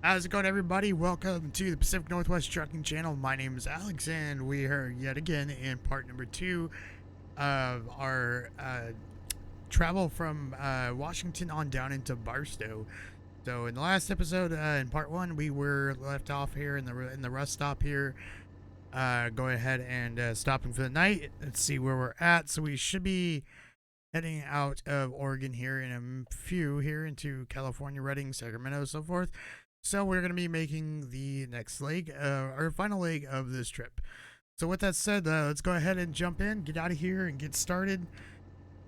How's it going, everybody? Welcome to the Pacific Northwest Trucking Channel. My name is Alex, and we are yet again in part number 2 of our travel from Washington on down into Barstow. So, in the last episode, in part 1, we were left off here in the rest stop here. Go ahead and stopping for the night. Let's see where we're at. So, we should be heading out of Oregon here in a few here into California, Redding, Sacramento, so forth. So we're going to be making the next leg, our final leg of this trip. So with that said, let's go ahead and jump in, get out of here, and get started.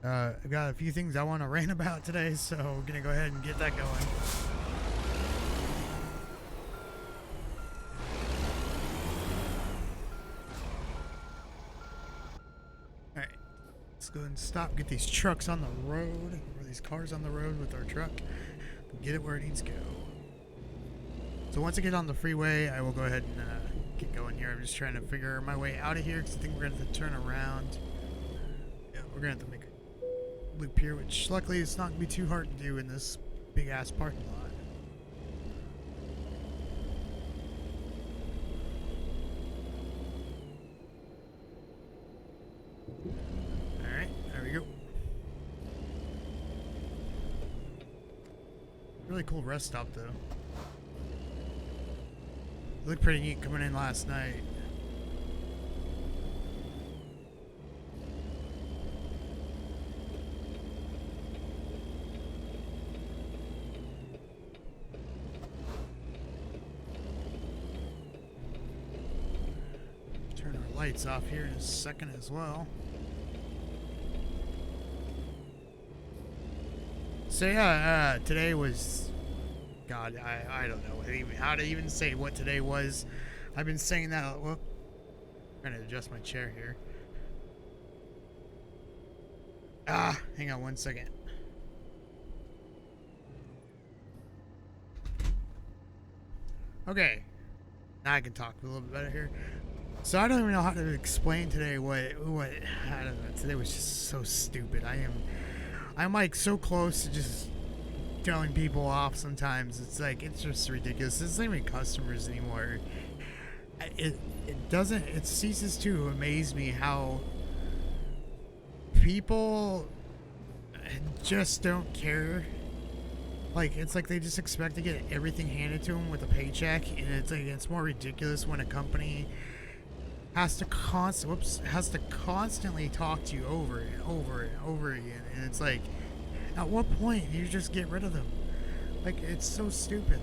I've got a few things I want to rant about today, so we're going to go ahead and get that going. Alright, let's go ahead and stop, get these trucks on the road, or these cars on the road with our truck, get it where it needs to go. So once I get on the freeway, I will go ahead and get going here. I'm just trying to figure my way out of here because I think we're going to have to turn around. Yeah, we're going to have to make a loop here, which luckily it's not going to be too hard to do in this big-ass parking lot. Alright, there we go. Really cool rest stop, though. It looked pretty neat coming in last night. Turn our lights off here in a second as well. So yeah, today was... God, I don't know how to even say what today was. I've been saying that. Well, I'm trying to adjust my chair here. Hang on one second. Okay, now I can talk a little bit better here. So I don't even know how to explain today what I don't know. Today was just so stupid. I'm like so close to just telling people off sometimes. It's like, it's just ridiculous. It's not even customers anymore. It ceases to amaze me how people just don't care. Like, it's like they just expect to get everything handed to them with a paycheck, and it's like, it's more ridiculous when a company has to constantly talk to you over and over and over again, and it's like, at what point do you just get rid of them? Like, it's so stupid.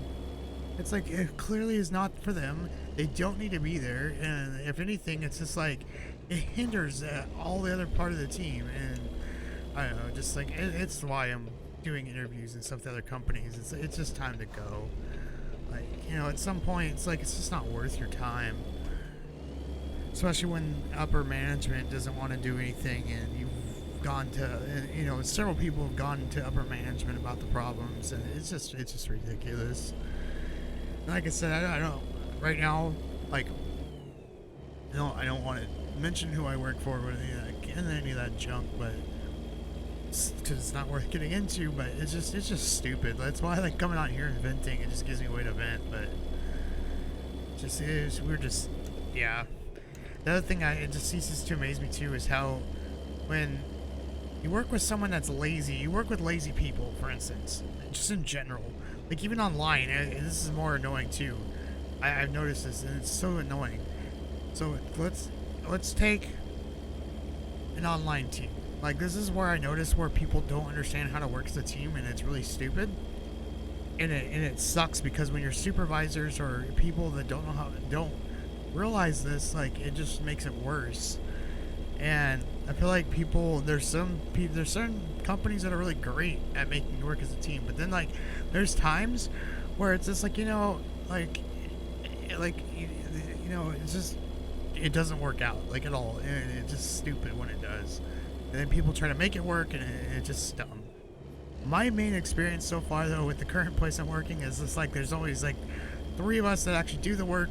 It's like, it clearly is not for them. They don't need to be there. And if anything, it's just like, it hinders all the other part of the team. And I don't know, just like, it's why I'm doing interviews and stuff to other companies. It's just time to go. Like, you know, at some point, it's like, it's just not worth your time. Especially when upper management doesn't want to do anything, and you've gone to, you know, several people have gone to upper management about the problems, and it's just ridiculous. Like I said, I don't right now, like, I don't want to mention who I work for or any of that junk, but because it's not worth getting into. But it's just stupid. That's why I like coming out here and venting. It just gives me a way to vent. But yeah. The other thing it just ceases to amaze me too is how when you work with someone that's lazy, you work with lazy people, for instance, just in general. Like, even online, this is more annoying too. I've noticed this, and it's so annoying. So let's take an online team. Like, this is where I notice where people don't understand how to work as a team, and it's really stupid. And it sucks because when your supervisors or people that don't realize this, like, it just makes it worse. And I feel like there's certain companies that are really great at making you work as a team, but then, like, there's times where it's just like, you know, it's just, it doesn't work out, like, at all, and it's just stupid when it does. And then people try to make it work, and it's just dumb. My main experience so far, though, with the current place I'm working is just like, there's always like 3 of us that actually do the work.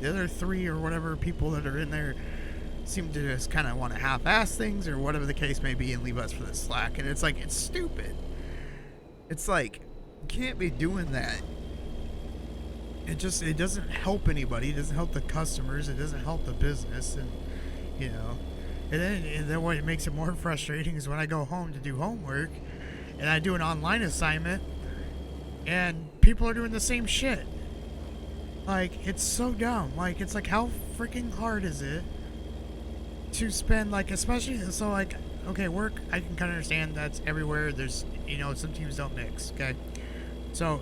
The other 3 or whatever people that are in there seem to just kind of want to half-ass things or whatever the case may be and leave us for the slack. And it's like, it's stupid. It's like, you can't be doing that. it doesn't help anybody. It doesn't help the customers. It doesn't help the business, and you know. And then what makes it more frustrating is when I go home to do homework, and I do an online assignment, and people are doing the same shit. Like, it's so dumb. Like, it's like, how freaking hard is it to spend, like, especially, so, like, okay, work, I can kind of understand that's everywhere. There's, some teams don't mix, okay? So,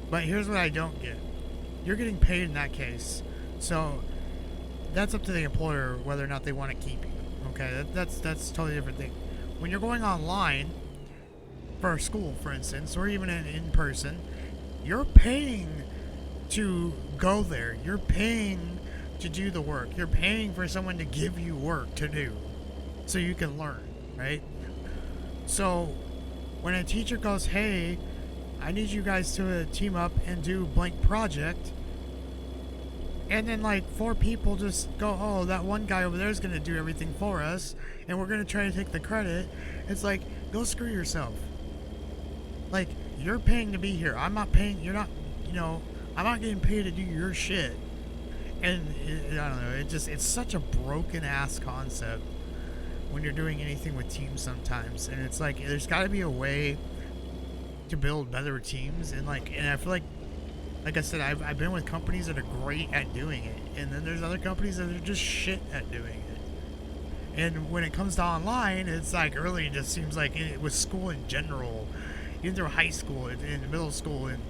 but here's what I don't get. You're getting paid in that case. So, that's up to the employer whether or not they want to keep you, okay? That's a totally different thing. When you're going online, for school, for instance, or even in person, you're paying to go there. You're paying to do the work. You're paying for someone to give you work to do so you can learn, right? So when a teacher goes, hey, I need you guys to team up and do blank project, and then like 4 people just go, oh, that one guy over there is going to do everything for us, and we're going to try to take the credit. It's like, go screw yourself. Like, you're paying to be here. I'm not paying. You're not, I'm not getting paid to do your shit. And I don't know. It's such a broken ass concept when you're doing anything with teams sometimes. And it's like, there's got to be a way to build better teams. And I feel like I said, I've been with companies that are great at doing it. And then there's other companies that are just shit at doing it. And when it comes to online, it's like, really, it just seems like it was school in general. Even through high school, in middle school, and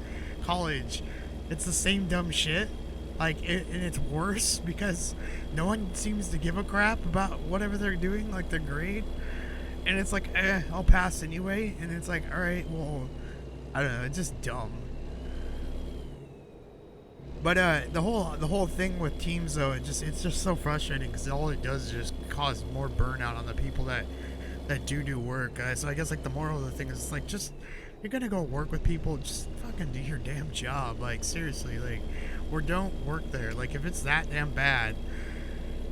college, it's the same dumb shit. Like, and it's worse because no one seems to give a crap about whatever they're doing, like their grade. And it's like, I'll pass anyway. And it's like, all right, well, I don't know, it's just dumb. But the whole thing with teams, though, it's just so frustrating because all it does is just cause more burnout on the people that do work. So I guess, like, the moral of the thing is, like, just, you're gonna go work with people, just fucking do your damn job. Like, seriously, like, or don't work there. Like, if it's that damn bad,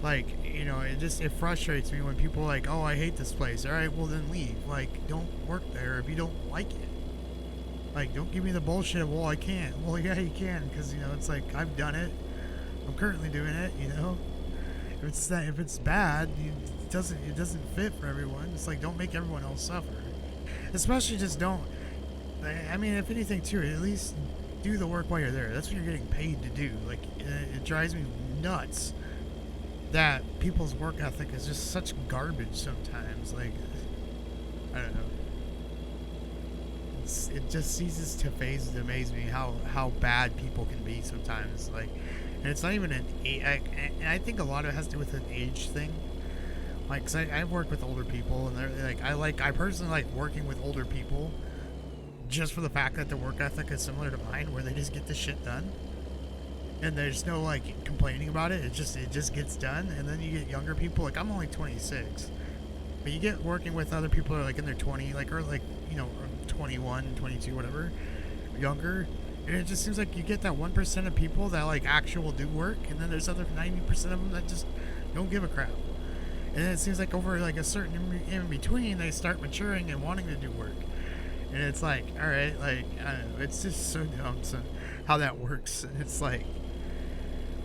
like, it frustrates me when people are like, oh, I hate this place. All right, well, then leave. Like, don't work there if you don't like it. Like, don't give me the bullshit of, well, I can't. Well, yeah, you can, because, it's like, I've done it. I'm currently doing it, If it's bad, it doesn't fit for everyone. It's like, don't make everyone else suffer. Especially just don't. I mean, if anything, too, at least do the work while you're there. That's what you're getting paid to do. Like, it drives me nuts that people's work ethic is just such garbage sometimes. Like, I don't know. It just ceases to phase to amaze me how bad people can be sometimes. Like, and it's not even and I think a lot of it has to do with an age thing. Like, 'cause I've worked with older people, and they're like, I personally like working with older people just for the fact that their work ethic is similar to mine, where they just get the shit done. And there's no, like, complaining about it. It just gets done. And then you get younger people. Like, I'm only 26. But you get working with other people who are, like, in their 20s, like, or, like, 21, 22, whatever, younger. And it just seems like you get that 1% of people that, like, actually will do work. And then there's other 90% of them that just don't give a crap. And then it seems like over, like, a certain in between, they start maturing and wanting to do work. And it's like, all right, like, I don't know, it's just so dumb how that works. And it's like,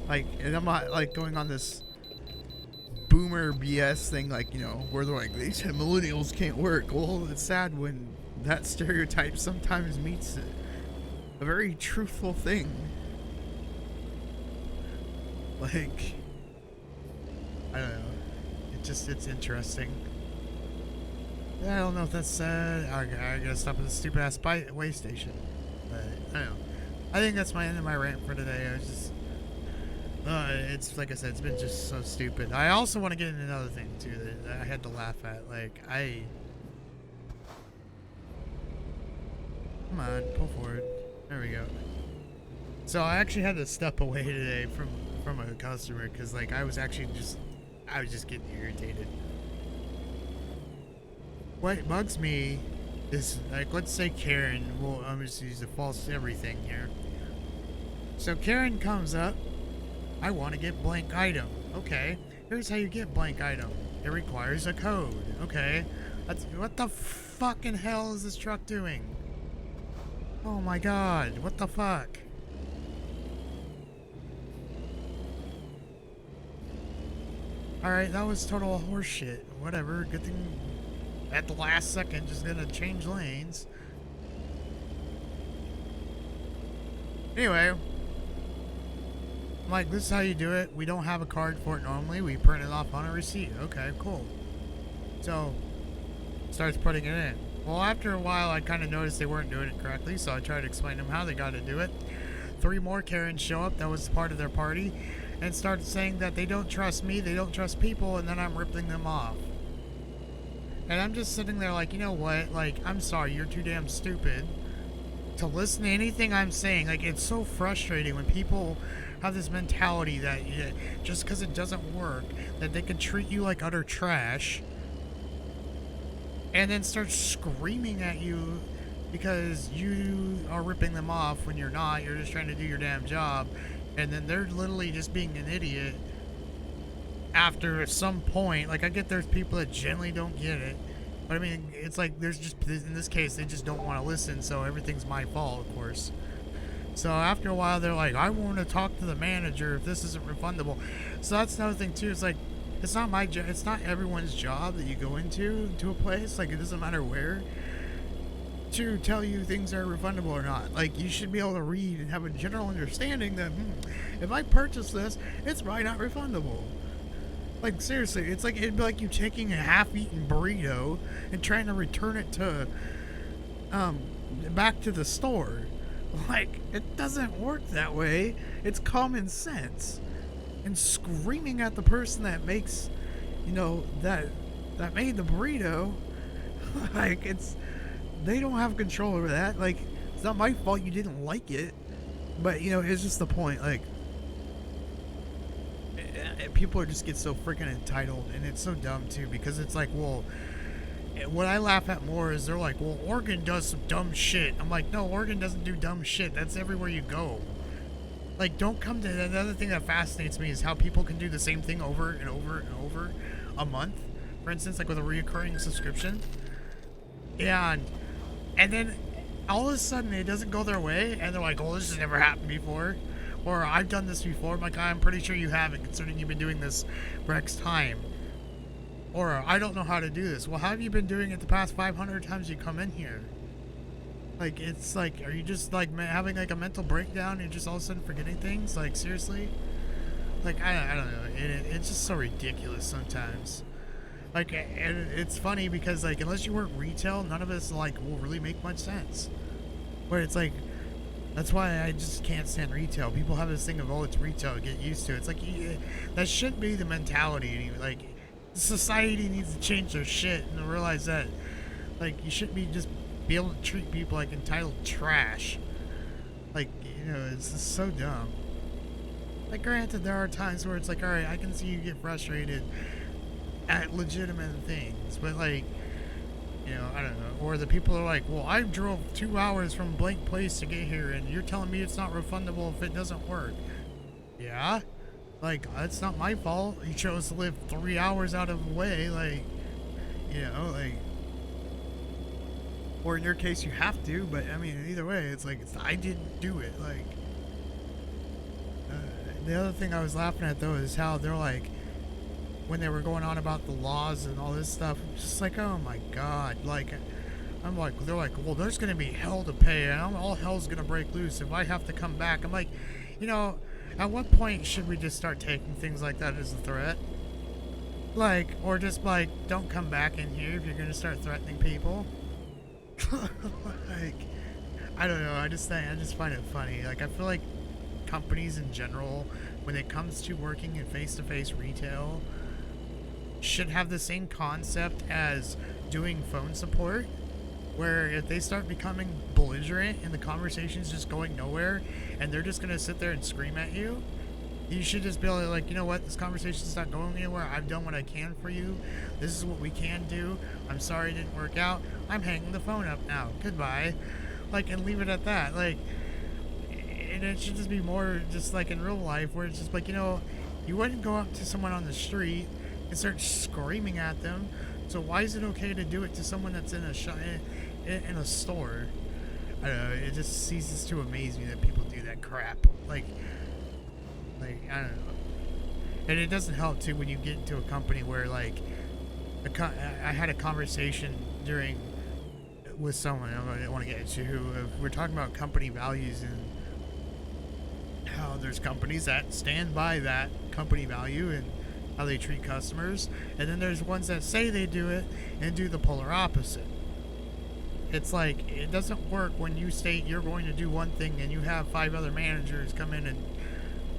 and I'm not, like, going on this boomer BS thing, like, where they're like, they said millennials can't work. Well, it's sad when that stereotype sometimes meets a very truthful thing. Like, I don't know. It's interesting. I don't know if that's I gotta stop at the stupid ass way station. But I don't know. I think that's my end of my rant for today. I was just it's like I said, it's been just so stupid. I also want to get into another thing too that I had to laugh at. Like, come on, pull forward. There we go. So I actually had to step away today from a customer because, like, I was just getting irritated. What bugs me is, like, let's say Karen. Well, I'm just use a false everything here. So Karen comes up. I want to get blank item. Okay, here's how you get blank item. It requires a code. Okay, what the fucking hell is this truck doing? Oh my god, what the fuck? Alright, that was total horseshit. Whatever, good thing at the last second just gonna change lanes. Anyway, I'm like, this is how you do it. We don't have a card for it normally. We print it off on a receipt. Okay, cool. So, starts putting it in. Well, after a while, I kind of noticed they weren't doing it correctly, so I tried to explain to them how they got to do it. 3 more Karens show up, that was part of their party, and started saying that they don't trust me, they don't trust people, and then I'm ripping them off. And I'm just sitting there like, you know what? Like, I'm sorry, you're too damn stupid to listen to anything I'm saying. Like, it's so frustrating when people have this mentality that just because it doesn't work, that they can treat you like utter trash and then start screaming at you because you are ripping them off when you're not. You're just trying to do your damn job, and then they're literally just being an idiot after some point. Like, I get there's people that generally don't get it, but I mean, it's like there's just, in this case, they just don't want to listen, so everything's my fault, of course. So after a while, they're like, I want to talk to the manager if this isn't refundable. So that's another thing too. It's like, it's not my job. It's not everyone's job that you go into a place. Like, it doesn't matter where, to tell you things are refundable or not. Like, you should be able to read and have a general understanding that if I purchase this, it's probably not refundable. Like, seriously, it's like, it'd be like you taking a half-eaten burrito and trying to return it to back to the store. Like, it doesn't work that way. It's common sense. And screaming at the person that makes, that made the burrito, like, they don't have control over that. Like, it's not my fault you didn't like it, but it's just the point. Like, people just get so freaking entitled, and it's so dumb too, because it's like, well, what I laugh at more is they're like, well, Oregon does some dumb shit. I'm like, no, Oregon doesn't do dumb shit. That's everywhere you go. Like, don't come to another thing that fascinates me is how people can do the same thing over and over and over a month. For instance, like with a reoccurring subscription. And then all of a sudden it doesn't go their way, and they're like, oh, this has never happened before. Or I've done this before. I'm like, I'm pretty sure you haven't, considering you've been doing this for X time. Or I don't know how to do this. Well, how have you been doing it the past 500 times you come in here? Like, it's like, are you just like having like a mental breakdown and just all of a sudden forgetting things? Like, seriously? Like, I don't know. It's just so ridiculous sometimes. Like, and it's funny because, like, unless you work retail, none of this like will really make much sense. Where it's like, that's why I just can't stand retail. People have this thing of, oh, it's retail, get used to it. It's like, that shouldn't be the mentality. Like, society needs to change their shit and realize that, like, you shouldn't be just be able to treat people like entitled trash. Like, it's just so dumb. Like, granted, there are times where it's like, alright, I can see you get frustrated at legitimate things, but like, I don't know. Or the people are like, well, I drove 2 hours from blank place to get here, and you're telling me it's not refundable if it doesn't work. Yeah? Like, it's not my fault. You chose to live 3 hours out of the way, like, like, or in your case, you have to, but I mean, either way, it's like, I didn't do it. Like, the other thing I was laughing at, though, is how they're like, when they were going on about the laws and all this stuff, just like, oh my god, like, I'm like, they're like, well, there's gonna be hell to pay, and all hell's gonna break loose if I have to come back. I'm like, at what point should we just start taking things like that as a threat? Like, or just like, don't come back in here if you're gonna start threatening people. Like, I don't know, I just find it funny. Like, I feel like companies in general, when it comes to working in face-to-face retail, should have the same concept as doing phone support, where if they start becoming belligerent and the conversation's just going nowhere and they're just gonna sit there and scream at you, you should just be able to, like, you know what, this conversation's not going anywhere, I've done what I can for you, this is what we can do, I'm sorry it didn't work out, I'm hanging the phone up now, goodbye. Like, and leave it at that. Like, and it should just be more just like in real life, where it's just like, you wouldn't go up to someone on the street and start screaming at them, so why is it okay to do it to someone that's in a store? I don't know, it just ceases to amaze me that people do that crap. Like, I don't know. And it doesn't help too when you get into a company where like I had a conversation during with someone I don't want to get into who we're talking about company values and how there's companies that stand by that company value and how they treat customers, and then there's ones that say they do it and do the polar opposite. It's like it doesn't work when you state you're going to do one thing and you have 5 other managers come in and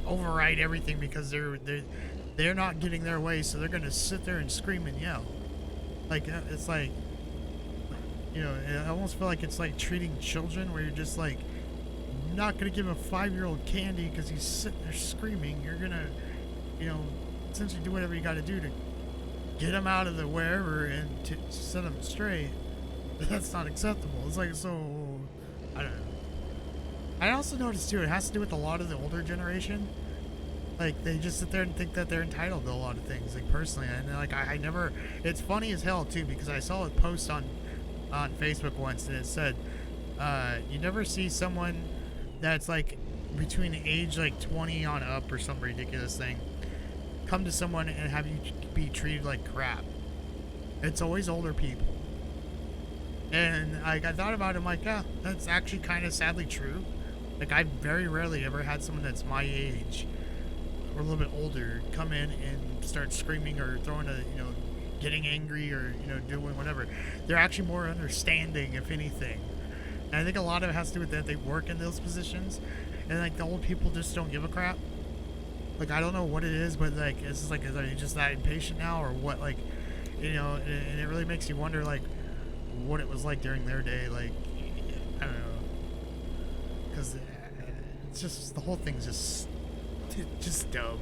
override everything because they're not getting their way, so they're going to sit there and scream and yell. Like it's like, you know, I almost feel like it's like treating children where you're just like not going to give a 5-year-old candy because he's sitting there screaming. You're going to, you know, essentially do whatever you got to do to get him out of the wherever and to set him straight. That's not acceptable. It's like, so I don't know. I also noticed too, it has to do with a lot of the older generation. Like they just sit there and think that they're entitled to a lot of things. Like personally, and like I never. It's funny as hell too because I saw a post on Facebook once and it said, you never see someone that's like between the age like 20 on up or some ridiculous thing come to someone and have you be treated like crap. It's always older people. And like I thought about it, I'm like, yeah, that's actually kind of sadly true. Like I very rarely ever had someone that's my age or a little bit older come in and start screaming or throwing a, you know, getting angry or, you know, doing whatever. They're actually more understanding, if anything. And I think a lot of it has to do with that they work in those positions, and like the old people just don't give a crap. Like I don't know what it is, but like it's just like, are they just that impatient now or what? Like, you know, and it really makes you wonder like what it was like during their day. Like I don't know, because it's just the whole thing's just dumb.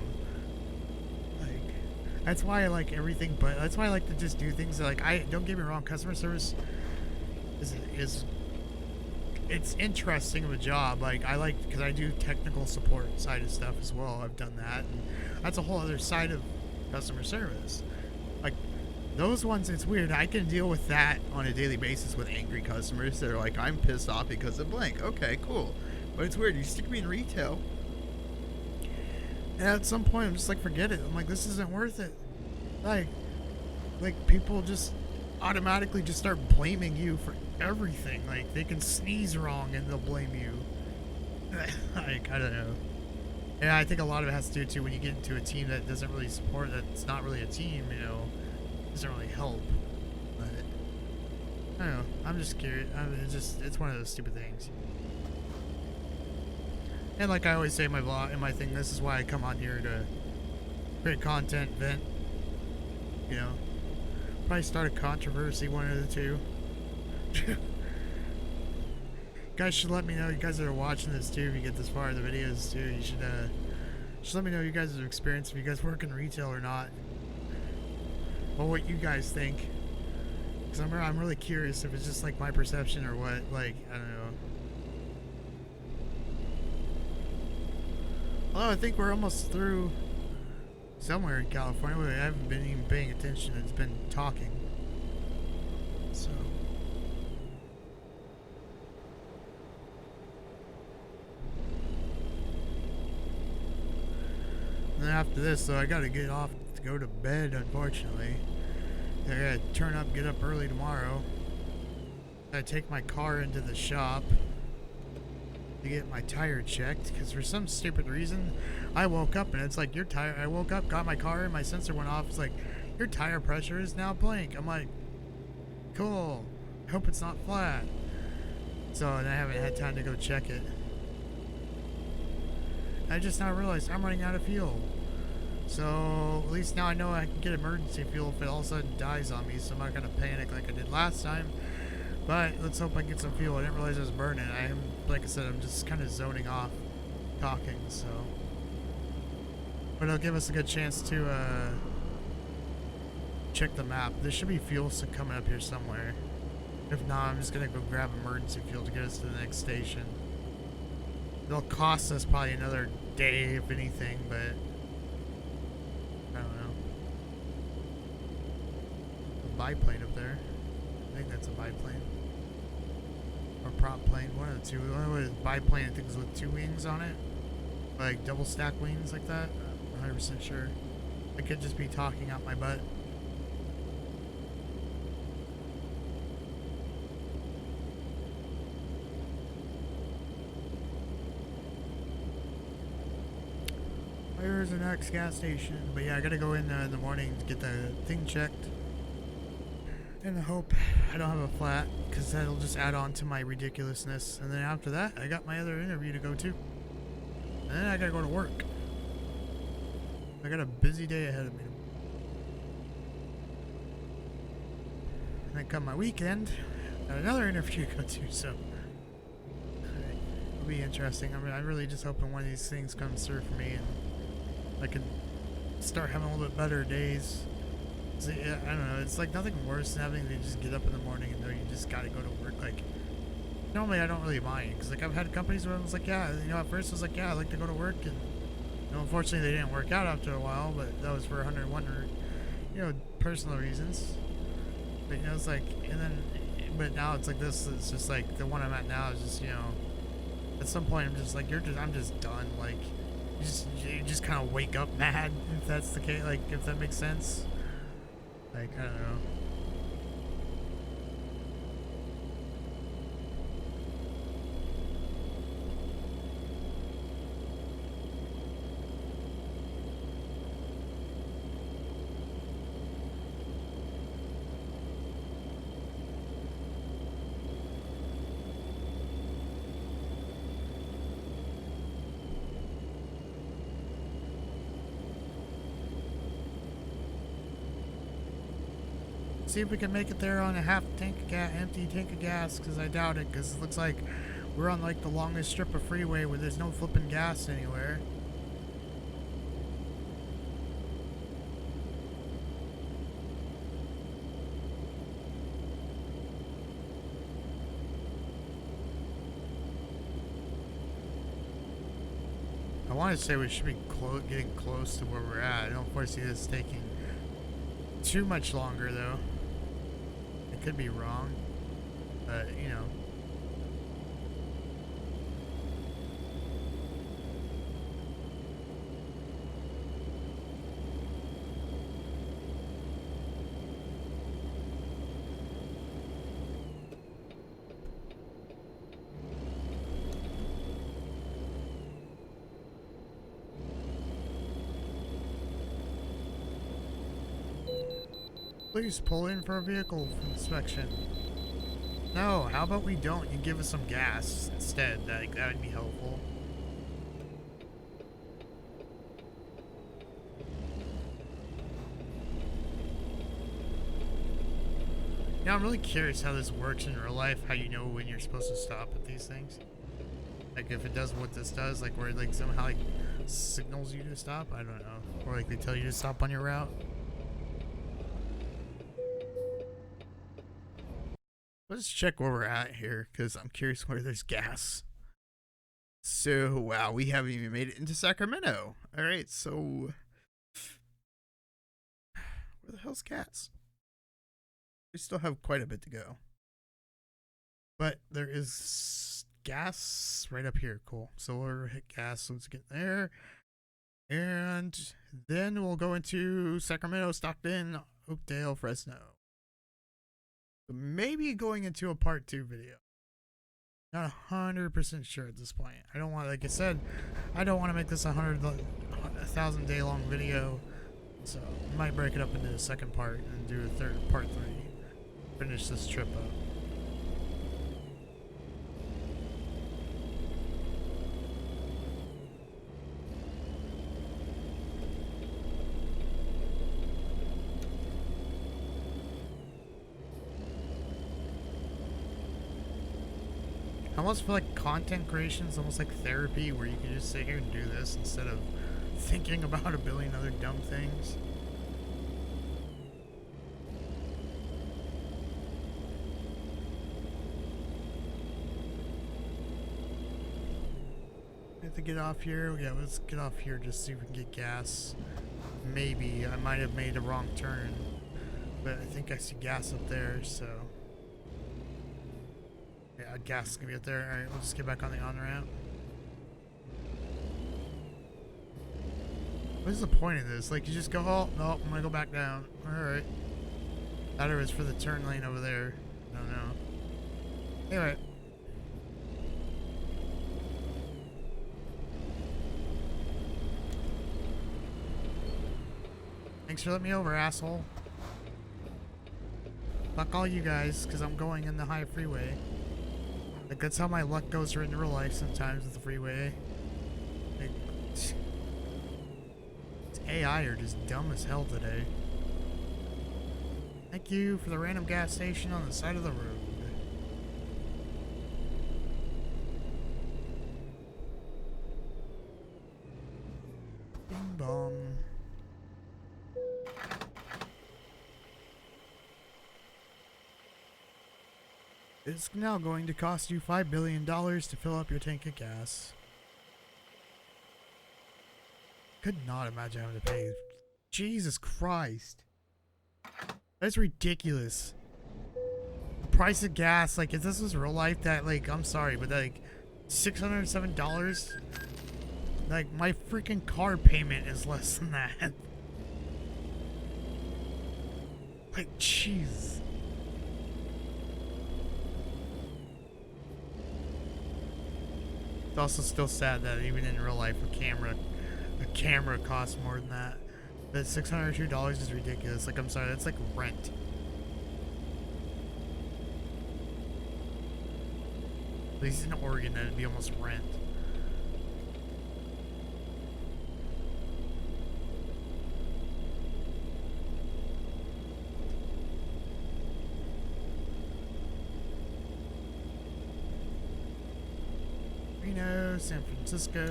Like that's why I like everything, but that's why I like to just do things that, like, I don't get me wrong, customer service is it's interesting of a job. Like I like, because I do technical support side of stuff as well. I've done that, and that's a whole other side of customer service. Like those ones, it's weird. I can deal with that on a daily basis with angry customers. They're like, I'm pissed off because of blank. Okay, cool. But it's weird. You stick me in retail, and at some point, I'm just like, forget it. I'm like, this isn't worth it. Like people just automatically just start blaming you for everything. Like they can sneeze wrong and they'll blame you. Like I don't know. And I think a lot of it has to do too when you get into a team that doesn't really support, that's not really a team, you know, doesn't really help. But I don't know. I'm just curious. It's one of those stupid things. And like I always say in my vlog, in my thing, this is why I come on here to create content, vent. You know, probably start a controversy, one of the two. Guys should let me know. You guys that are watching this too, if you get this far in the videos too, you should just let me know you guys' experience, if you guys work in retail or not, or what you guys think. Because I'm really curious if it's just like my perception or what. Like I don't know. Although I think we're almost through somewhere in California. I haven't been even paying attention. It's been talking. So. And then after this, so I gotta get off to go to bed, unfortunately. I gotta turn up, get up early tomorrow. I gotta take my car into the shop to get my tire checked, because for some stupid reason I woke up and it's like, your tire, I woke up, got my car, and my sensor went off. It's like, your tire pressure is now blank. I'm like, cool, I hope it's not flat. So, and I haven't had time to go check it. I just now realized I'm running out of fuel. So at least now I know I can get emergency fuel if it all of a sudden dies on me, so I'm not gonna panic like I did last time. But let's hope I can get some fuel. I didn't realize I was burning. Like I said, I'm just kind of zoning off talking, so. But it'll give us a good chance to check the map. There should be fuel coming up here somewhere. If not, I'm just gonna go grab emergency fuel to get us to the next station. It'll cost us probably another day, if anything, but I don't know. A biplane up there. I think that's a biplane. Or prop plane, one of the two. One was biplane, I think, is with 2 wings on it. Like double stack wings like that. I'm 100% sure. I could just be talking out my butt. Where's the next gas station? But yeah, I gotta go in the morning to get the thing checked. And I hope I don't have a flat, because that'll just add on to my ridiculousness. And then after that, I got my other interview to go to. And then I gotta go to work. I got a busy day ahead of me. And then come my weekend, got another interview to go to, so it'll be interesting. I mean, I'm really just hoping one of these things comes through for me and I can start having a little bit better days. So, yeah, I don't know, it's like nothing worse than having to just get up in the morning and know you just gotta go to work. Like, normally I don't really mind, because like I've had companies where I was like, yeah, you know, at first I was like, yeah, I'd like to go to work, and you know, unfortunately they didn't work out after a while, but that was for 101 or, you know, personal reasons. But you know, it's like, and then, but now it's like this, it's just like, the one I'm at now is just, you know, at some point I'm just like, I'm just done, like, you just kind of wake up mad, if that's the case, like, if that makes sense. Like, I don't know. See if we can make it there on a half tank of gas, empty tank of gas, because I doubt it, because it looks like we're on like the longest strip of freeway where there's no flipping gas anywhere. I want to say we should be getting close to where we're at. I don't foresee this taking too much longer, though. I could be wrong, but you know. Please pull in for a vehicle inspection. No, how about we don't? You give us some gas instead. That would be helpful. Yeah, I'm really curious how this works in real life. How you know when you're supposed to stop at these things. Like if it does what this does, like where it like somehow like signals you to stop. I don't know, or like they tell you to stop on your route. Let's check where we're at here, because I'm curious where there's gas. So, wow, we haven't even made it into Sacramento. Alright, so where the hell's gas? We still have quite a bit to go. But there is gas right up here. Cool. So we'll hit gas. Let's get there. And then we'll go into Sacramento, Stockton, Oakdale, Fresno. Maybe going into a part 2 video. Not 100% sure at this point. I don't want, like I said, I don't want to make this 1,000 day long video. So I might break it up into a second part and do a part 3. Finish this trip up. I almost feel like content creation is almost like therapy, where you can just sit here and do this instead of thinking about a billion other dumb things. I have to get off here. Yeah, let's get off here just so we can get gas. Maybe. I might have made a wrong turn, but I think I see gas up there, so... yeah, gas is gonna be up there. Alright, we'll just get back on the on-ramp. What is the point of this? Like, you just go, oh, no, I'm gonna go back down. Alright. Thought it was for the turn lane over there. I don't know. Anyway. Thanks for letting me over, asshole. Fuck all you guys, because I'm going in the high freeway. Like, that's how my luck goes in real life sometimes with the freeway. Like, it's AI are just dumb as hell today. Thank you for the random gas station on the side of the road. Bing bong. It's now going to cost you $5 billion to fill up your tank of gas. Could not imagine having to pay. Jesus Christ. That's ridiculous. The price of gas, like, if this was real life, that, like, I'm sorry, but, like, $607? Like, my freaking car payment is less than that. Like, jeez. It's also still sad that even in real life, a camera costs more than that. But $602 is ridiculous. Like, I'm sorry, that's like rent. At least in Oregon, that'd be almost rent. Reno, San Francisco.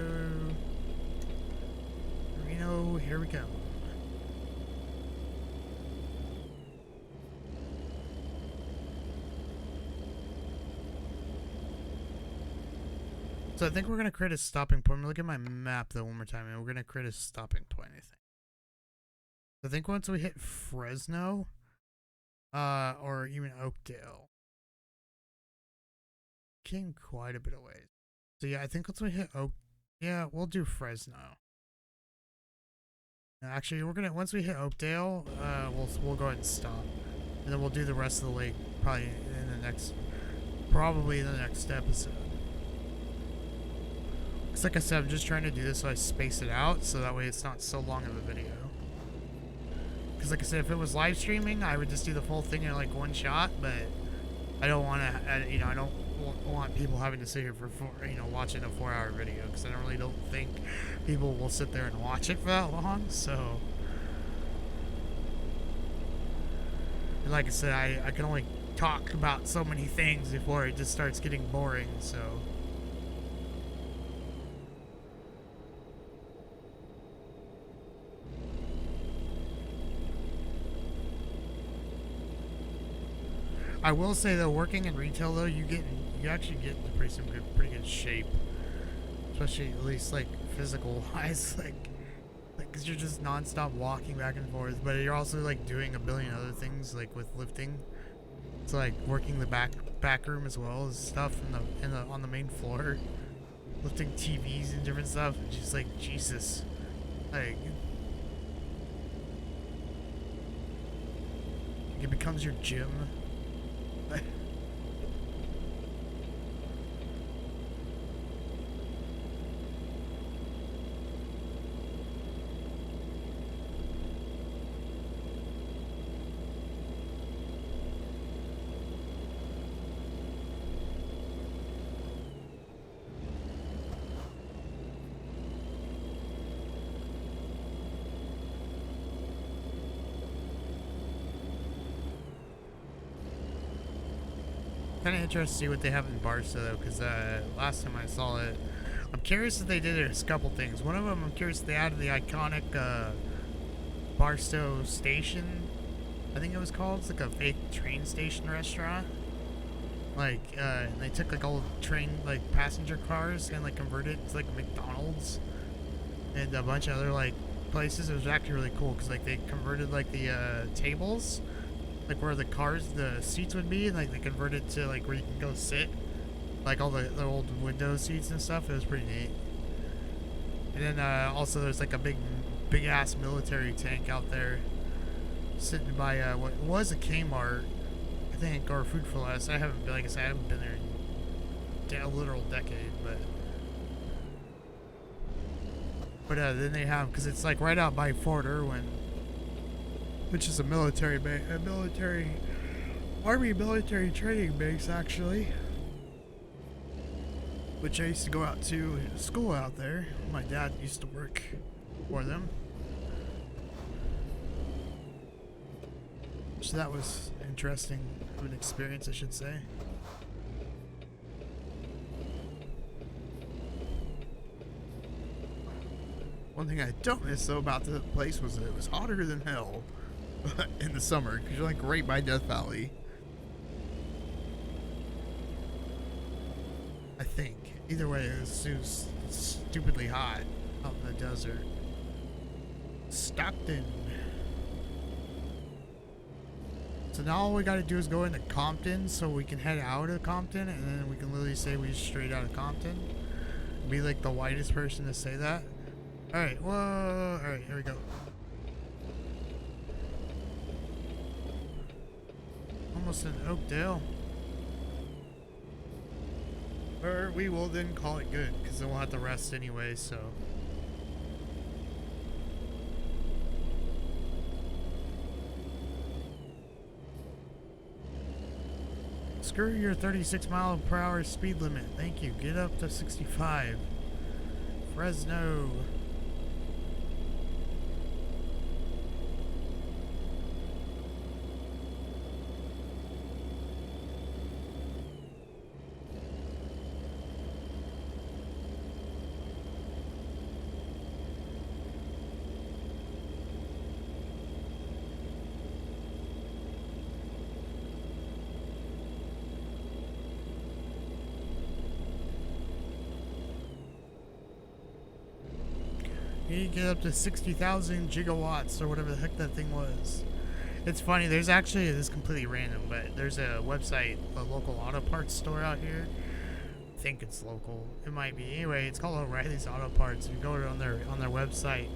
Reno, here we go. So I think we're gonna create a stopping point. Look at my map though one more time, and we're gonna create a stopping point. I think once we hit Fresno, or even Oakdale, came quite a bit of ways. So yeah, I think once we hit yeah, we'll do Fresno. Actually, once we hit Oakdale, we'll go ahead and stop, and then we'll do the rest of the lake probably in the next episode. Because like I said, I'm just trying to do this so I space it out, so that way it's not so long of a video. Because like I said, if it was live streaming, I would just do the full thing in like one shot, but I don't want to, I don't want people having to sit here for watching a 4-hour video, because I don't think people will sit there and watch it for that long. So, and like I said, I can only talk about so many things before it just starts getting boring. So. I will say though, working in retail though, you actually get into pretty good shape, especially at least like physical wise, like because you're just nonstop walking back and forth, but you're also like doing a billion other things like with lifting. It's like working the back room as well as stuff on the main floor, lifting TVs and different stuff. And just like Jesus, like it becomes your gym. Kind of interested to see what they have in Barstow though, because last time I saw it, I'm curious if they did a couple things. One of them, I'm curious if they added the iconic Barstow Station, I think it was called. It's like a fake train station restaurant. Like, they took like old train, like passenger cars and like converted it to like McDonald's and a bunch of other like places. It was actually really cool because like they converted like the tables, like where the seats would be, and like they converted to like where you can go sit, like all the old window seats and stuff. It was pretty neat. And then also there's like a big ass military tank out there sitting by what was a Kmart, I think, or Food for Less. I haven't been, like I said, I haven't been there in a literal decade, but then they have, because it's like right out by Fort Irwin, which is a Army military training base, actually, which I used to go out to school out there. My dad used to work for them. So that was interesting of an experience, I should say. One thing I don't miss though about the place was that it was hotter than hell in the summer, because you're like right by Death Valley. I think. Either way, it was stupidly hot out in the desert. Stockton. So now all we gotta do is go into Compton so we can head out of Compton, and then we can literally say we straight out of Compton. Be like the whitest person to say that. Alright, whoa, alright, here we go. Almost in Oakdale. Or we will then call it good, because then we'll have to rest anyway, so. Screw your 36-mile-per-hour speed limit. Thank you. Get up to 65. Fresno. You get up to 60,000 gigawatts or whatever the heck that thing was. It's funny, there's actually, this is completely random, but there's a website, a local auto parts store out here. I think it's local. It might be. Anyway, it's called O'Reilly's Auto Parts. You go on their website.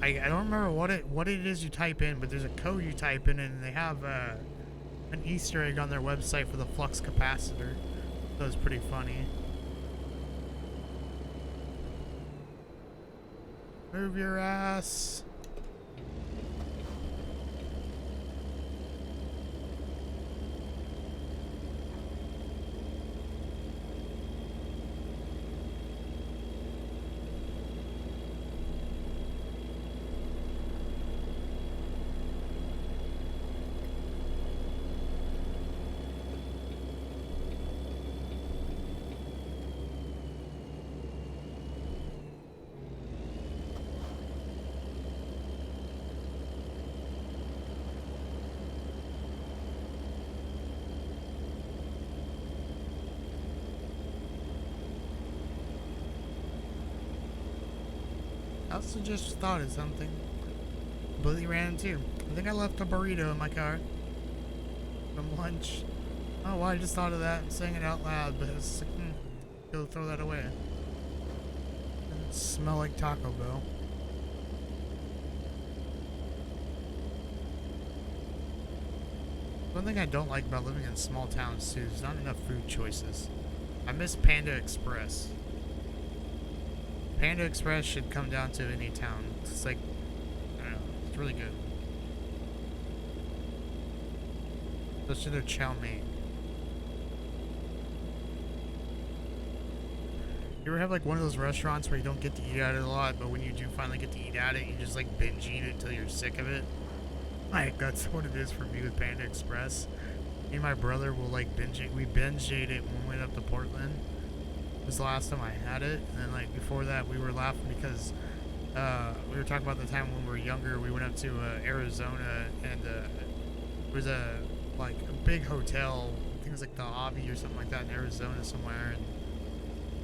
I don't remember what it is you type in, but there's a code you type in, and they have an Easter egg on their website for the flux capacitor. So it's pretty funny. Move your ass. I also just thought of something. Completely random too. I think I left a burrito in my car from lunch. Oh, well, I just thought of that and saying it out loud, but it's like, go throw that away. Doesn't smell like Taco Bell. One thing I don't like about living in small towns too is not enough food choices. I miss Panda Express. Panda Express should come down to any town. It's like, I don't know, it's really good. Especially their chow mein. You ever have like one of those restaurants where you don't get to eat at it a lot, but when you do finally get to eat at it, you just like binge eat it until you're sick of it? Like, that's what it is for me with Panda Express. Me and my brother will like binge it. We binge ate it when we went up to Portland. Was the last time I had it, and then like before that we were laughing because we were talking about the time when we were younger. We went up to Arizona, and it was a big hotel. I think it was like the Avi or something like that in Arizona somewhere,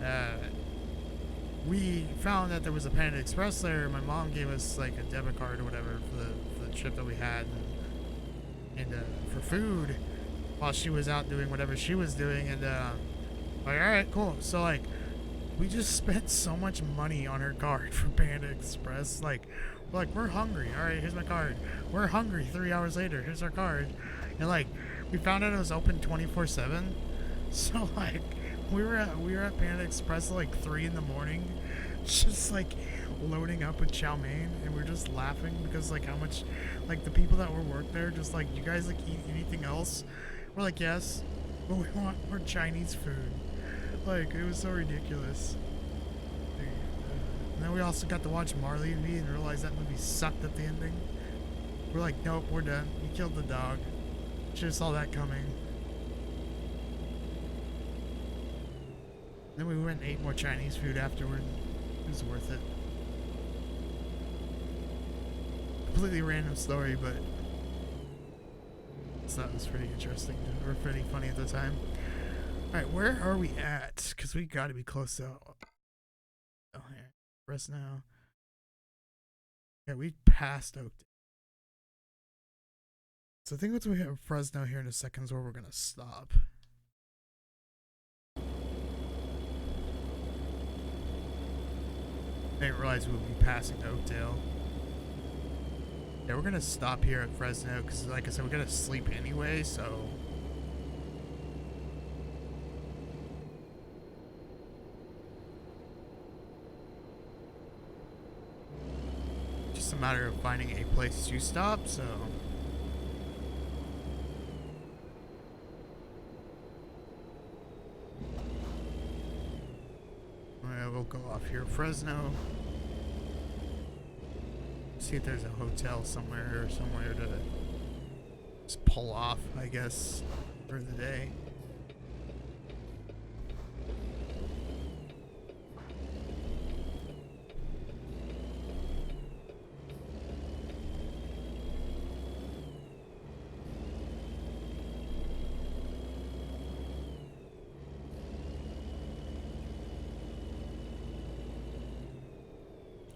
and we found that there was a Panda Express there. My mom gave us like a debit card or whatever for the trip that we had, and for food while she was out doing whatever she was doing, and like, all right, cool. So like, We just spent so much money on her card for Panda Express. Like, we're hungry. All right, here's my card. We're hungry. 3 hours later, here's our card. And like, we found out it was open 24/7. So like, we were at Panda Express at like 3 in the morning, just like loading up with chow mein, and we're just laughing because like how much, like the people that were work there, just like, you guys like eat anything else? We're like, yes, but we want more Chinese food. Like, it was so ridiculous. And then we also got to watch Marley and Me and realize that movie sucked at the ending. We're like, nope, we're done. You killed the dog. Should've saw that coming. Then we went and ate more Chinese food afterward. It was worth it. Completely random story, but I thought it was pretty interesting, or pretty funny at the time. Alright, where are we at? Because we gotta be close to... Oh, here. Rest now. Yeah, we passed Oakdale. So I think once we hit Fresno here in a second is where we're gonna stop. I didn't realize we would be passing Oakdale. Yeah, we're gonna stop here at Fresno because, like I said, we're gonna sleep anyway, so... Just a matter of finding a place to stop, so... Alright, we'll go off here, Fresno. See if there's a hotel somewhere or somewhere to just pull off, I guess, for the day.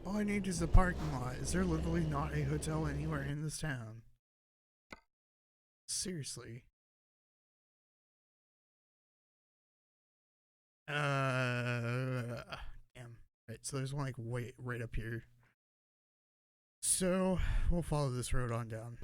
All I need is a parking lot. Is there literally not a hotel anywhere in this town? Seriously. Damn. Right, so there's one like way right up here. So we'll follow this road on down.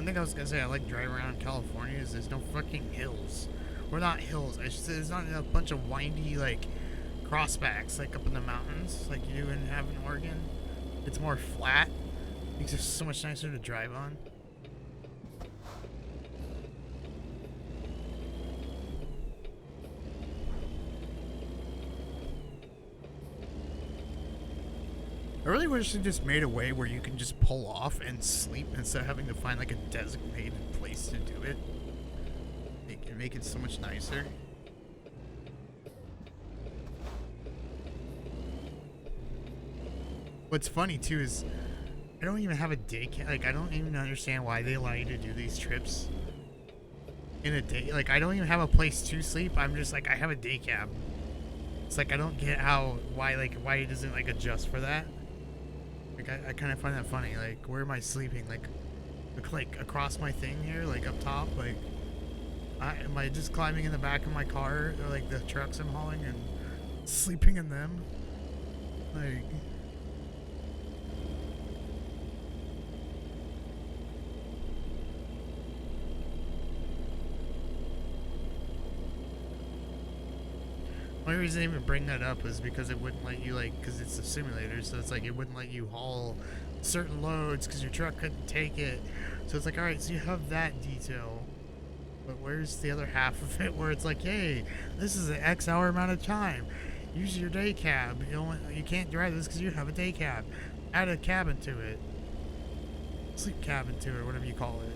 I think I was gonna say I like driving around California is there's no fucking hills. Or not hills, I should say there's not a bunch of windy like crossbacks like up in the mountains like you do in Oregon. It's more flat. Makes it so much nicer to drive on. I really wish they just made a way where you can just pull off and sleep instead of having to find like a designated place to do it. Make it so much nicer. What's funny too is I don't even have a day camp. Like I don't even understand why they allow you to do these trips in a day. Like I don't even have a place to sleep. I'm just like I have a day cab. It's like I don't get why it doesn't like adjust for that. Like I kind of find that funny. Like where am I sleeping? Like across my thing here, like up top. Like am I just climbing in the back of my car or like the trucks I'm hauling and sleeping in them? Like. The only reason I even bring that up is because it wouldn't let you, like, because it's a simulator, so it's like it wouldn't let you haul certain loads because your truck couldn't take it. So it's like, alright, so you have that detail, but where's the other half of it where it's like, hey, this is an X hour amount of time. Use your day cab. You can't drive this because you have a day cab. Add a cabin to it. Sleep cabin to it, whatever you call it.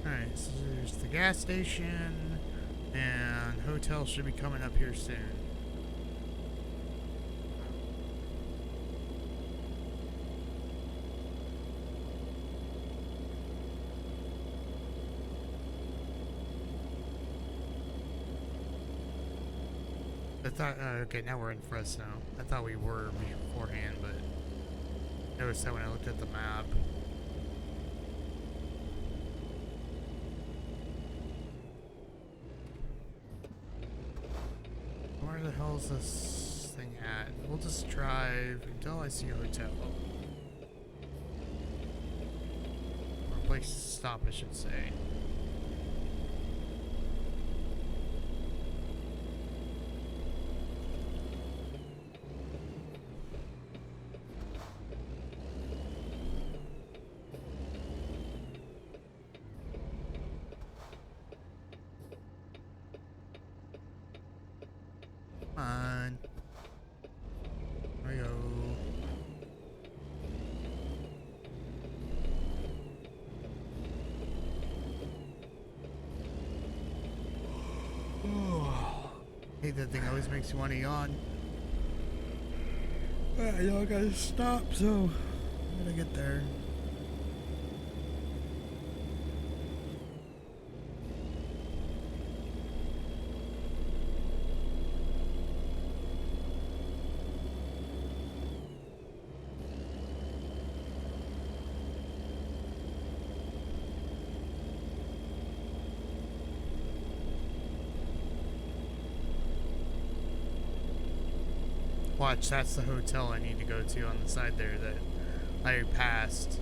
Alright, so there's the gas station, and hotel should be coming up here soon. I thought, okay, now we're in Fresno. I thought we were beforehand, but I noticed that when I looked at the map. Where the hell is this thing at? We'll just drive until I see a hotel. Or a place to stop, I should say. Come on. There we go. Hate that thing, always makes you want to yawn. Y'all gotta stop, so I'm gonna get there. Watch, that's the hotel I need to go to on the side there that I passed.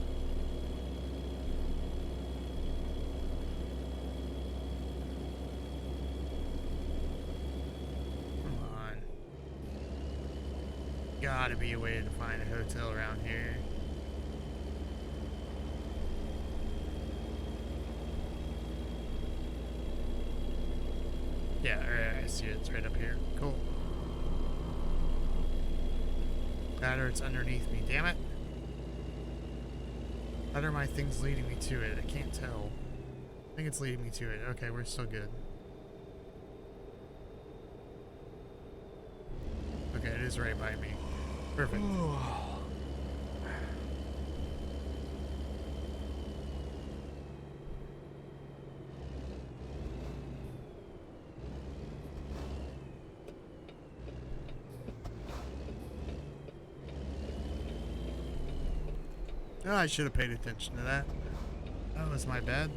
Come on. Gotta be a way to find a hotel around here. Yeah, alright, I see it. It's right up here. Cool. That or it's underneath me. Damn it. How are my things leading me to it? I can't tell. I think it's leading me to it. Okay, we're still good. Okay, it is right by me. Perfect. Oh, I should have paid attention to that. That was my bad.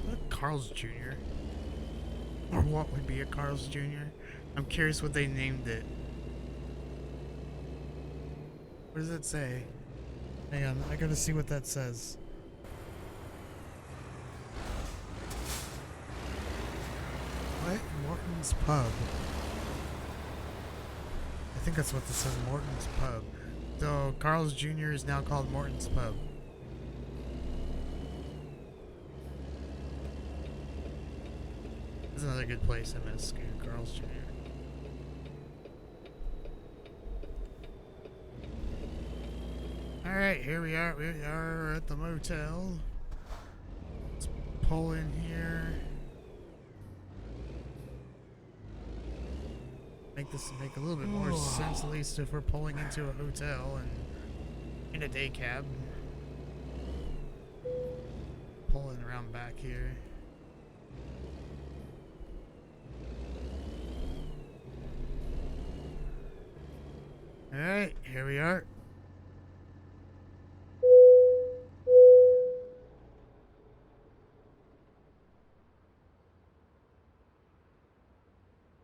What, Carl's Jr.? Or what would be a Carl's Jr.? I'm curious what they named it. What does it say? Hang on, I gotta see what that says. What? Morton's Pub. I think that's what this says, Morton's Pub. So Carl's Jr. is now called Morton's Pub. This is another good place I miss, Carl's Jr. Alright, here we are. We are at the motel. Let's pull in here. Make this make a little bit more sense, at least if we're pulling into a hotel and in a day cab. Pulling around back here. All right, here we are.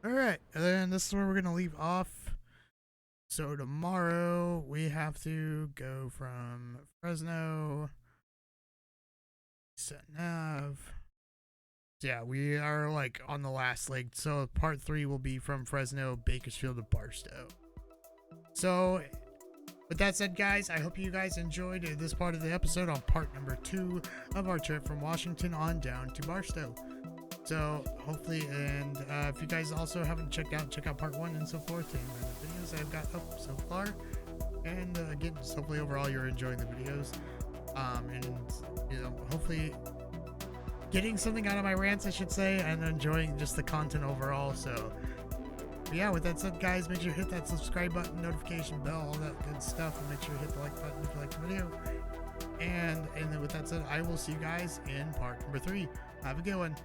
All right, and then this is where we're gonna leave off. So tomorrow we have to go from Fresno, set nav. Yeah, we are like on the last leg. So part 3 will be from Fresno, Bakersfield to Barstow. So with that said, guys, I hope you guys enjoyed this part of the episode on part number 2 of our trip from Washington on down to Barstow. So hopefully, and if you guys also haven't check out part 1 and so forth, and the videos I've got up so far. And again, just hopefully overall you're enjoying the videos, and hopefully getting something out of my rants, I should say, and enjoying just the content overall. So yeah, with that said, guys, make sure you hit that subscribe button, notification bell, all that good stuff, and make sure you hit the like button if you like the video. And then with that said, I will see you guys in part number 3. Have a good one.